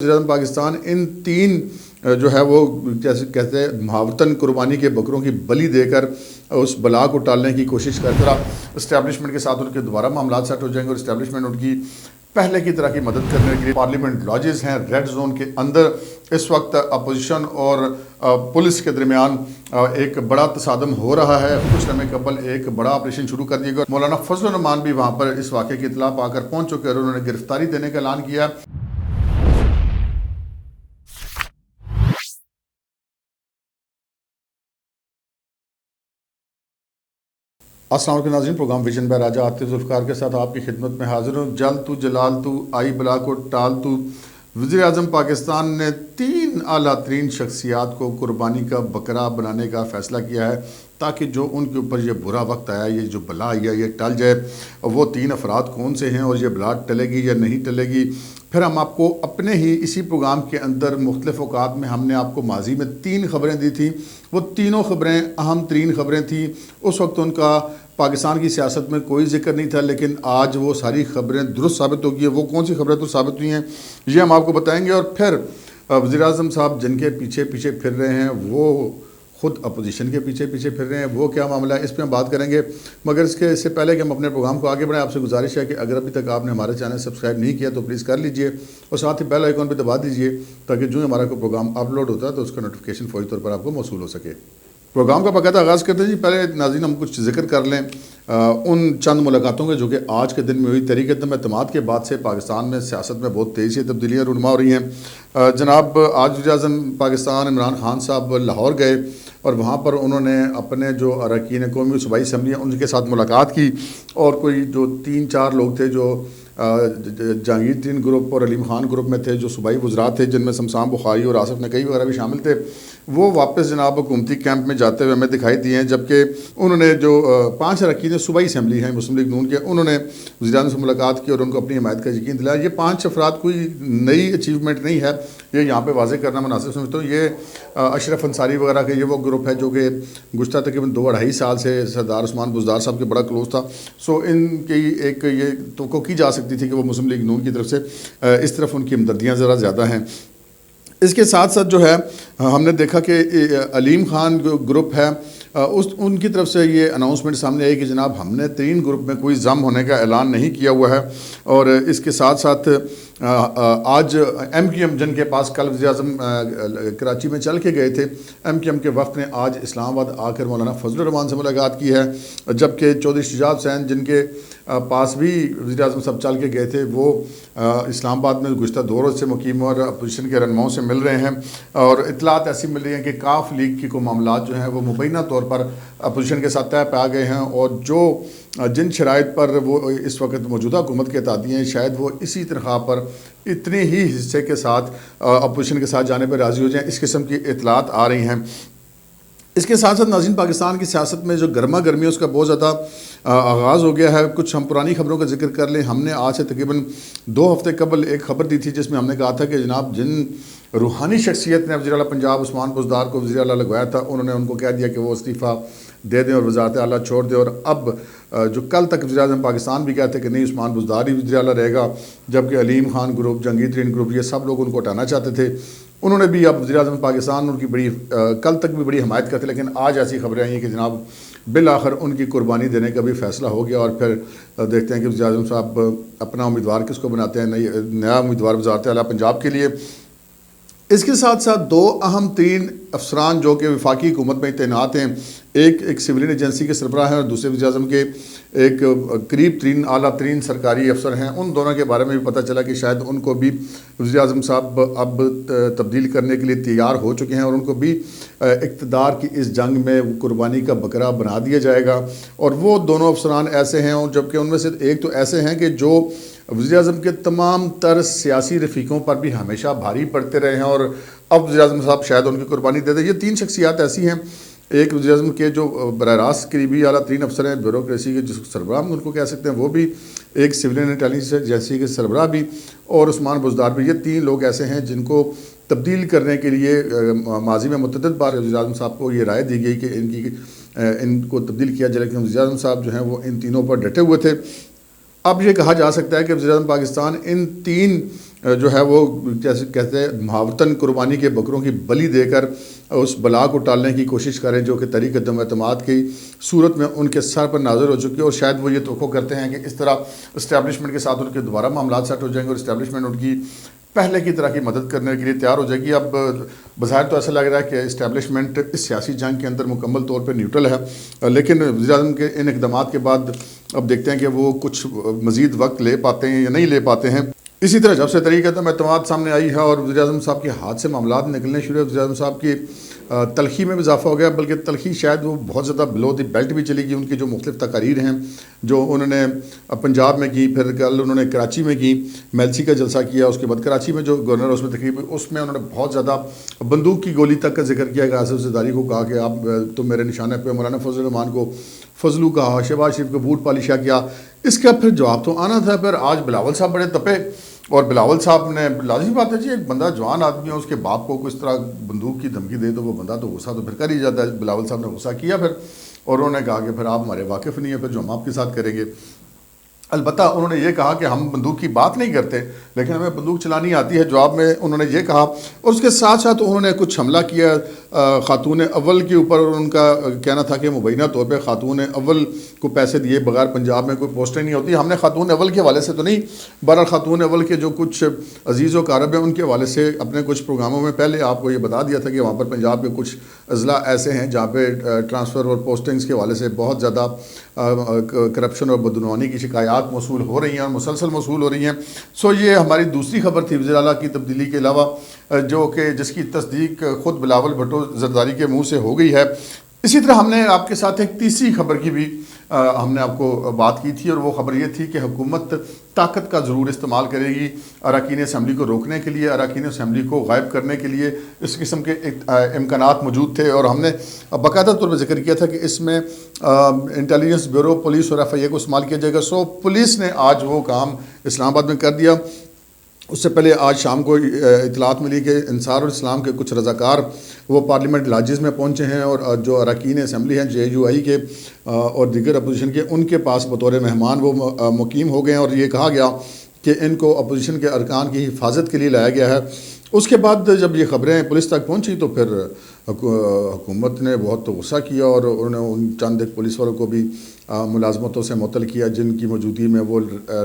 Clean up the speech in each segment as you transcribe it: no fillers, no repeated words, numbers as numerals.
وزیراعظم پاکستان ان تین جو ہے وہ جیسے کہتے ہیں محاوطن قربانی کے بکروں کی بلی دے کر اس بلا کو ٹالنے کی کوشش کرتے رہا۔ اسٹیبلشمنٹ کے ساتھ ان کے دوبارہ معاملات سیٹ ہو جائیں گے اور اسٹیبلشمنٹ ان کی پہلے کی طرح کی مدد کرنے کے لیے پارلیمنٹ لاجز ہیں ریڈ زون کے اندر۔ اس وقت اپوزیشن اور پولیس کے درمیان ایک بڑا تصادم ہو رہا ہے۔ کچھ لمحے قبل ایک بڑا آپریشن شروع کر دیا گیا۔ مولانا فضل الرحمان بھی وہاں پر اس واقعے کی اطلاع پا کر پہنچ چکے اور انہوں نے گرفتاری دینے کا اعلان کیا۔ السلام علیکم ناظرین، پروگرام ویژن بائے راجہ عاطف ذوالفقار کے ساتھ آپ کی خدمت میں حاضر ہوں۔ جل تو جلال تو آئی بلا کو ٹال تو۔ وزیر اعظم پاکستان نے تین اعلیٰ ترین شخصیات کو قربانی کا بکرا بنانے کا فیصلہ کیا ہے تاکہ جو ان کے اوپر یہ برا وقت آیا، یہ جو بلا آئی ہے، یہ ٹل جائے۔ وہ تین افراد کون سے ہیں اور یہ بلا ٹلے گی یا نہیں ٹلے گی؟ پھر ہم آپ کو اپنے ہی اسی پروگرام کے اندر مختلف اوقات میں ہم نے آپ کو ماضی میں تین خبریں دی تھیں۔ وہ تینوں خبریں اہم ترین خبریں تھیں۔ اس وقت ان کا پاکستان کی سیاست میں کوئی ذکر نہیں تھا، لیکن آج وہ ساری خبریں درست ثابت ہو گئی ہیں۔ وہ کون سی خبریں درست ثابت ہوئی ہیں یہ ہم آپ کو بتائیں گے۔ اور پھر وزیر اعظم صاحب جن کے پیچھے پیچھے پھر رہے ہیں وہ خود اپوزیشن کے پیچھے پیچھے پھر رہے ہیں، وہ کیا معاملہ ہے، اس پہ ہم بات کریں گے۔ مگر اس سے پہلے کہ ہم اپنے پروگرام کو آگے بڑھائیں، آپ سے گزارش ہے کہ اگر ابھی تک آپ نے ہمارے چینل سبسکرائب نہیں کیا تو پلیز کر لیجئے اور ساتھ ہی بیل آئیکن پہ دبا دیجئے تاکہ جو ہمارا کوئی پروگرام اپلوڈ ہوتا ہے تو اس کا نوٹیفیکیشن فوری طور پر آپ کو موصول ہو سکے۔ پروگرام کا باقاعدہ آغاز کرتے ہیں۔ پہلے ناظرین ہم کچھ ذکر کر لیں ان چند ملاقاتوں کے جو کہ آج کے دن میں ہوئی۔ تحریک عدم اعتماد کے بعد سے پاکستان میں سیاست میں بہت تیزی سے تبدیلیاں رونما ہو رہی ہیں۔ جناب آج وزیر اعظم پاکستان عمران خان صاحب لاہور گئے اور وہاں پر انہوں نے اپنے جو اراکین قومی صوبائی اسمبلی ہیں ان کے ساتھ ملاقات کی، اور کوئی جو 3-4 لوگ تھے جو جہانگیر ترین گروپ اور علیم خان گروپ میں تھے، جو صوبائی وزراء تھے جن میں شمشان بخاری اور آصف نقوی وغیرہ بھی شامل تھے، وہ واپس جناب حکومتی کیمپ میں جاتے ہوئے ہمیں دکھائی دیے ہیں۔ جبکہ انہوں نے جو 5 اراکین صوبائی اسمبلی ہیں مسلم لیگ نون کے، انہوں نے وزیر اعظم سے ملاقات کی اور ان کو اپنی حمایت کا یقین دلایا۔ یہ 5 افراد کوئی نئی اچیومنٹ نہیں ہے، یہ یہاں پہ واضح کرنا مناسب سمجھتا ہوں۔ یہ اشرف انصاری وغیرہ کے یہ وہ گروپ ہے جو کہ گزشتہ تقریباً 2-2.5 سال سے سردار عثمان بزدار صاحب کے بڑا کلوز تھا۔ سو ان کی ایک یہ توقع کی جا سکتی تھی کہ وہ مسلم لیگ نون کی طرف سے اس طرف ان کی ہمدردیاں ذرا زیادہ ہیں۔ اس کے ساتھ ساتھ جو ہے ہم نے دیکھا کہ علیم خان جو گروپ ہے ان کی طرف سے یہ اناؤنسمنٹ سامنے آئی کہ جناب ہم نے 3 گروپ میں کوئی ضم ہونے کا اعلان نہیں کیا ہوا ہے۔ اور اس کے ساتھ ساتھ آج ایم کیو ایم جن کے پاس کل وزیر اعظم کراچی میں چل کے گئے تھے، ایم کیو ایم کے وفد نے آج اسلام آباد آ کر مولانا فضل الرحمان سے ملاقات کی ہے، جبکہ چودھری شجاعت حسین جن کے پاس بھی وزیر اعظم صاحب چل کے گئے تھے وہ اسلام آباد میں گزشتہ 2 روز سے مقیم اور اپوزیشن کے رہنماؤں سے مل رہے ہیں، اور اطلاعات ایسی مل رہی ہیں کہ کاف لیگ کی کوئی معاملات جو ہیں وہ مبینہ طور پر اپوزیشن کے ساتھ طے پا گئے ہیں، اور جو جن شرائط پر وہ اس وقت موجودہ حکومت کے اتحادی ہیں شاید وہ اسی تنخواہ پر اتنے ہی حصے کے ساتھ اپوزیشن کے ساتھ جانے پر راضی ہو جائیں، اس قسم کی اطلاعات آ رہی ہیں۔ اس کے ساتھ ساتھ ناظرین پاکستان کی سیاست میں جو گرما گرمی ہے اس کا بہت زیادہ آغاز ہو گیا ہے۔ کچھ ہم پرانی خبروں کا ذکر کر لیں۔ ہم نے آج سے تقریباً 2 ہفتے قبل ایک خبر دی تھی جس میں ہم نے کہا تھا کہ جناب جن روحانی شخصیت نے وزیر اعلیٰ پنجاب عثمان بزدار کو وزیر اعلیٰ لگوایا تھا، انہوں نے ان کو کہہ دیا کہ وہ استعفیٰ دے دیں اور وزارت اعلیٰ چھوڑ دیں، اور اب جو کل تک وزیر اعظم پاکستان بھی کہتے کہ نہیں عثمان بزدار ہی وزیر اعلیٰ رہے گا، جبکہ علیم خان گروپ جہانگیر ترین گروپ یہ سب لوگ ان کو ہٹانا چاہتے تھے، انہوں نے بھی اب وزیر اعظم پاکستان ان کی بڑی کل تک بھی بڑی حمایت کرتے، لیکن آج ایسی خبریں آئی ہیں کہ جناب بالآخر ان کی قربانی دینے کا بھی فیصلہ ہو گیا، اور پھر دیکھتے ہیں کہ وزیر اعظم صاحب اپنا امیدوار کس کو بناتے ہیں، نیا امیدوار وزارت اعلیٰ پنجاب کے لیے۔ اس کے ساتھ ساتھ 2 اہم ترین افسران جو کہ وفاقی حکومت میں تعینات ہیں، ایک سیولین ایجنسی کے سربراہ ہیں اور دوسرے وزیر اعظم کے ایک قریب ترین اعلیٰ ترین سرکاری افسر ہیں، ان دونوں کے بارے میں بھی پتہ چلا کہ شاید ان کو بھی وزیر اعظم صاحب اب تبدیل کرنے کے لیے تیار ہو چکے ہیں، اور ان کو بھی اقتدار کی اس جنگ میں قربانی کا بکرا بنا دیا جائے گا۔ اور وہ دونوں افسران ایسے ہیں، اور جبکہ ان میں سے ایک تو ایسے ہیں کہ جو وزیر اعظم کے تمام تر سیاسی رفیقوں پر بھی ہمیشہ بھاری پڑتے رہے ہیں، اور اب وزیر اعظم صاحب شاید ان کی قربانی دے دیں۔ یہ 3 شخصیات ایسی ہیں، ایک وزیر اعظم کے جو براہ راست قریبی اعلیٰ ترین افسر ہیں، بیوروکریسی کے جو سربراہ ان کو کہہ سکتے ہیں وہ بھی، ایک سیولین انٹیلیجنس ایجنسی کے سربراہ بھی، اور عثمان بزدار بھی۔ یہ 3 لوگ ایسے ہیں جن کو تبدیل کرنے کے لیے ماضی میں متعدد بار وزیر اعظم صاحب کو یہ رائے دی گئی کہ ان کو تبدیل کیا جائے، لیکن وزیر اعظم صاحب جو ہیں وہ ان تینوں پر ڈٹے ہوئے تھے۔ اب یہ کہا جا سکتا ہے کہ وزیر اعظم پاکستان ان 3 جو ہے وہ جیسے کہتے ہیں محاوطن قربانی کے بکروں کی بلی دے کر اس بلا کو ٹالنے کی کوشش کریں جو کہ تحریک عدم اعتماد کی صورت میں ان کے سر پر نازل ہو چکی ہے، اور شاید وہ یہ توقع کرتے ہیں کہ اس طرح اسٹیبلشمنٹ کے ساتھ ان کے دوبارہ معاملات سیٹ ہو جائیں گے اور اسٹیبلشمنٹ ان کی پہلے کی طرح کی مدد کرنے کے لیے تیار ہو جائے گی۔ اب بظاہر تو ایسا لگ رہا ہے کہ اسٹیبلشمنٹ اس سیاسی جنگ کے اندر مکمل طور پہ نیوٹرل ہے، لیکن وزیر اعظم کے ان اقدامات کے بعد اب دیکھتے ہیں کہ وہ کچھ مزید وقت لے پاتے ہیں یا نہیں لے پاتے ہیں۔ اسی طرح جب سے تحریک عدم اعتماد سامنے آئی ہے اور وزیر اعظم صاحب کے ہاتھ سے معاملات نکلنے شروع ہوئے، وزیر اعظم صاحب کی تلخی میں بھی اضافہ ہو گیا، بلکہ تلخی شاید وہ بہت زیادہ بلو دی بیلٹ بھی چلی گئی۔ ان کی جو مختلف تقاریر ہیں جو انہوں نے پنجاب میں کی، پھر کل انہوں نے کراچی میں کی، میلسی کا جلسہ کیا، اس کے بعد کراچی میں جو گورنر اس میں تقریب اس میں انہوں نے بہت زیادہ بندوق کی گولی تک کا ذکر کیا کہ آصف زرداری کو کہا کہ آپ تم میرے نشانے پہ، مولانا فضل الرحمان کو فضلو کہا، شہباز شریف کو بوٹ پالشہ کیا۔ اس کا پھر جواب تو آنا تھا۔ پھر آج بلاول صاحب بڑے تپے، اور بلاول صاحب نے لازمی بات ہے جی، ایک بندہ جوان آدمی ہے، اس کے باپ کو کس طرح بندوق کی دھمکی دے تو وہ بندہ تو غصہ تو پھر کر ہی جاتا ہے۔ بلاول صاحب نے غصہ کیا پھر، اور انہوں نے کہا کہ پھر آپ ہمارے واقف نہیں ہیں، پھر جو ہم آپ کے ساتھ کریں گے۔ البتہ انہوں نے یہ کہا کہ ہم بندوق کی بات نہیں کرتے لیکن ہمیں بندوق چلانی آتی ہے، جواب میں انہوں نے یہ کہا۔ اور اس کے ساتھ ساتھ انہوں نے کچھ حملہ کیا خاتون اول کے اوپر، اور ان کا کہنا تھا کہ مبینہ طور پہ خاتون اول کو پیسے دیے بغیر پنجاب میں کوئی پوسٹیں نہیں ہوتی۔ ہم نے خاتون اول کے حوالے سے تو نہیں، بہرحال خاتون اول کے جو کچھ عزیز و قارب ہیں ان کے حوالے سے اپنے کچھ پروگراموں میں پہلے آپ کو یہ بتا دیا تھا کہ وہاں پر پنجاب کے کچھ اضلاع ایسے ہیں جہاں پہ ٹرانسفر اور پوسٹنگز کے حوالے سے بہت زیادہ کرپشن اور بدعنوانی کی شکایات موصول ہو رہی ہیں اور مسلسل موصول ہو رہی ہیں۔ سو یہ ہماری دوسری خبر تھی وزیر اعلیٰ کی تبدیلی کے علاوہ، جو کہ جس کی تصدیق خود بلاول بھٹو زرداری کے منہ سے ہو گئی ہے۔ اسی طرح ہم نے آپ کے ساتھ ایک تیسری خبر کی بھی ہم نے آپ کو بات کی تھی، اور وہ خبر یہ تھی کہ حکومت طاقت کا ضرور استعمال کرے گی اراکین اسمبلی کو روکنے کے لیے، اراکین اسمبلی کو غائب کرنے کے لیے۔ اس قسم کے امکانات موجود تھے، اور ہم نے باقاعدہ طور پر ذکر کیا تھا کہ اس میں انٹیلیجنس بیورو، پولیس اور FIA کو استعمال کیا جائے گا۔ سو پولیس نے آج وہ کام اسلام آباد میں کر دیا۔ اس سے پہلے آج شام کو اطلاعات ملی کہ انصار الاسلام کے کچھ رضاکار وہ پارلیمنٹ لاجز میں پہنچے ہیں، اور جو اراکین اسمبلی ہیں JUI کے اور دیگر اپوزیشن کے، ان کے پاس بطور مہمان وہ مقیم ہو گئے ہیں، اور یہ کہا گیا کہ ان کو اپوزیشن کے ارکان کی حفاظت کے لیے لایا گیا ہے۔ اس کے بعد جب یہ خبریں پولیس تک پہنچی تو پھر حکومت نے بہت غصہ کیا، اور انہوں نے ان چند ایک پولیس والوں کو بھی ملازمتوں سے معطل کیا جن کی موجودگی میں وہ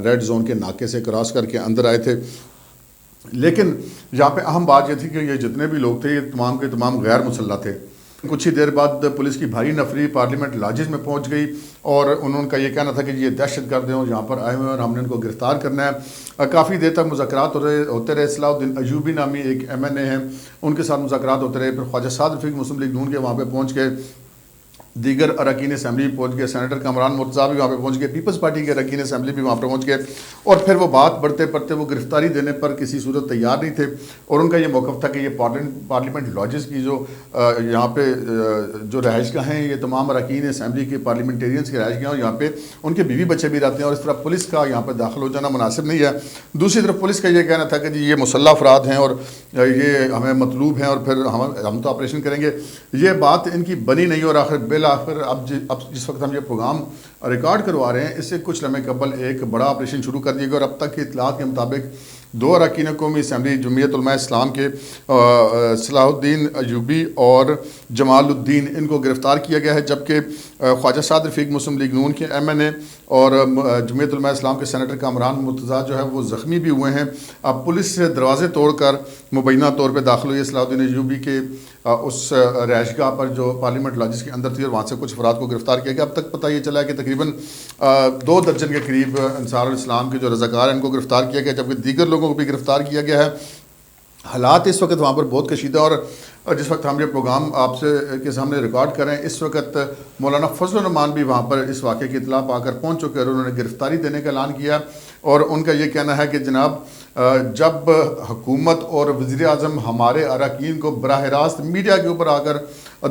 ریڈ زون کے ناکے سے کراس کر کے اندر آئے تھے۔ لیکن یہاں پہ اہم بات یہ تھی کہ یہ جتنے بھی لوگ تھے یہ تمام کے تمام غیر مسلح تھے۔ کچھ ہی دیر بعد پولیس کی بھاری نفری پارلیمنٹ لاجز میں پہنچ گئی، اور انہوں کا یہ کہنا تھا کہ یہ دہشت گرد ہیں اور یہاں پر آئے ہوئے ہیں اور ہم نے ان کو گرفتار کرنا ہے۔ کافی دیر تک مذاکرات ہوتے رہے۔ صلاح الدین ایوبی نامی ایک MNA ہیں، ان کے ساتھ مذاکرات ہوتے رہے۔ پھر خواجہ سعد رفیق مسلم لیگ نون کے وہاں پہ پہنچ گئے، دیگر اراکین اسمبلی پہنچ گئے، سینیٹر کامران مرتضیٰ بھی وہاں پہ پہنچ گئے، پیپلز پارٹی کے اراکین اسمبلی بھی وہاں پہ پہنچ گئے، اور پھر وہ بات بڑھتے بڑھتے وہ گرفتاری دینے پر کسی صورت تیار نہیں تھے، اور ان کا یہ موقف تھا کہ یہ پارلیمنٹ لاجز کی جو یہاں پہ جو رہائش گاہیں ہیں یہ تمام اراکین اسمبلی کے پارلیمنٹیرینز کی رہائش گاہیں، اور یہاں پہ ان کے بیوی بچے بھی رہتے ہیں، اور اس طرح پولیس کا یہاں پہ داخل ہو جانا مناسب نہیں ہے۔ دوسری طرف پولیس کا یہ کہنا تھا کہ جی یہ مسلح افراد ہیں اور یہ ہمیں مطلوب ہیں، اور پھر ہم تو آپریشن کریں گے۔ یہ بات ان کی بنی نہیں، اور آخر بالآخر اب جس وقت ہم یہ پروگرام ریکارڈ کروا رہے ہیں اس سے کچھ لمحے قبل ایک بڑا آپریشن شروع کر دیا گیا، اور اب تک کی اطلاعات کے مطابق 2 اراکین قومی اسمبلی جمعیت علماء اسلام کے صلاح الدین ایوبی اور جمال الدین ان کو گرفتار کیا گیا ہے، جبکہ خواجہ سعد رفیق مسلم لیگ نون کے MNA اور جمعیت علماء اسلام کے سینیٹر کامران مرتضیٰ جو ہے وہ زخمی بھی ہوئے ہیں۔ اب پولیس سے دروازے توڑ کر مبینہ طور پہ داخل ہوئی ہے صلاح الدین ایوبی کے اس رہائش گاہ پر جو پارلیمنٹ لاجز کے اندر تھی، اور وہاں سے کچھ افراد کو گرفتار کیا گیا۔ اب تک پتہ یہ چلا ہے کہ تقریباً 2 درجن کے قریب انصار الاسلام کے جو رضاکار ہیں ان کو گرفتار کیا گیا، جبکہ دیگر لوگوں کو بھی گرفتار کیا گیا ہے۔ حالات اس وقت وہاں پر بہت کشیدہ، اور جس وقت ہم یہ پروگرام آپ سے کے سامنے ریکارڈ کریں اس وقت مولانا فضل الرحمان بھی وہاں پر اس واقعے کی اطلاع پا کر پہنچ چکے، اور انہوں نے گرفتاری دینے کا اعلان کیا، اور ان کا یہ کہنا ہے کہ جناب جب حکومت اور وزیر اعظم ہمارے اراکین کو براہ راست میڈیا کے اوپر آ کر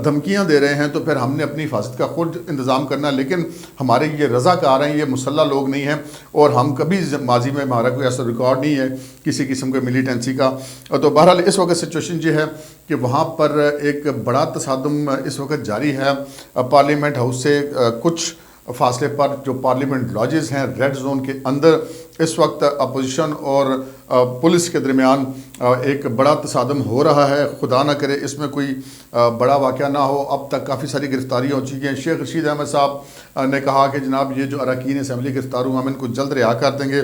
دھمکیاں دے رہے ہیں تو پھر ہم نے اپنی حفاظت کا خود انتظام کرنا، لیکن ہمارے یہ رضاکار ہیں، یہ مسلح لوگ نہیں ہیں، اور ہم کبھی ماضی میں ہمارا کوئی ایسا ریکارڈ نہیں ہے کسی قسم کے ملیٹنسی کا۔ تو بہرحال اس وقت سچویشن یہ ہے کہ وہاں پر ایک بڑا تصادم اس وقت جاری ہے۔ پارلیمنٹ ہاؤس سے کچھ فاصلے پر جو پارلیمنٹ لاجز ہیں ریڈ زون کے اندر، اس وقت اپوزیشن اور پولیس کے درمیان ایک بڑا تصادم ہو رہا ہے. خدا نہ کرے اس میں کوئی بڑا واقعہ نہ ہو. اب تک کافی ساری گرفتاریاں ہو چکی ہیں. شیخ رشید احمد صاحب نے کہا کہ جناب یہ جو اراکین اسمبلی گرفتار ہوں ہم ان کو جلد رہا کر دیں گے،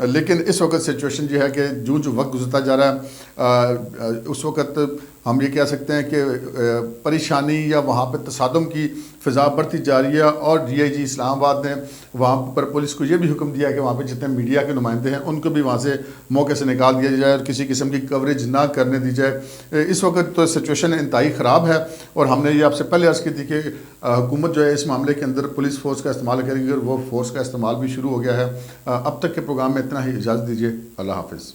لیکن اس وقت سچویشن یہ ہے کہ جو وقت گزرتا جا رہا ہے اس وقت ہم یہ کہہ سکتے ہیں کہ پریشانی یا وہاں پہ تصادم کی فضا بڑھتی جا رہی ہے. اور ڈی آئی جی اسلام آباد نے وہاں پر پولیس کو یہ بھی حکم دیا کہ وہاں پہ جتنے میڈیا کے نمائندے ہیں ان کو بھی وہاں سے موقع سے نکال دیا جائے اور کسی قسم کی کوریج نہ کرنے دی جائے. اس وقت تو سچویشن انتہائی خراب ہے اور ہم نے یہ آپ سے پہلے عرض کی تھی کہ حکومت جو ہے اس معاملے کے اندر پولیس فورس کا استعمال کرے گی اور وہ فورس کا استعمال بھی شروع ہو گیا ہے. اب تک کے پروگرام میں اتنا ہی. اجازت دیجیے. اللہ حافظ.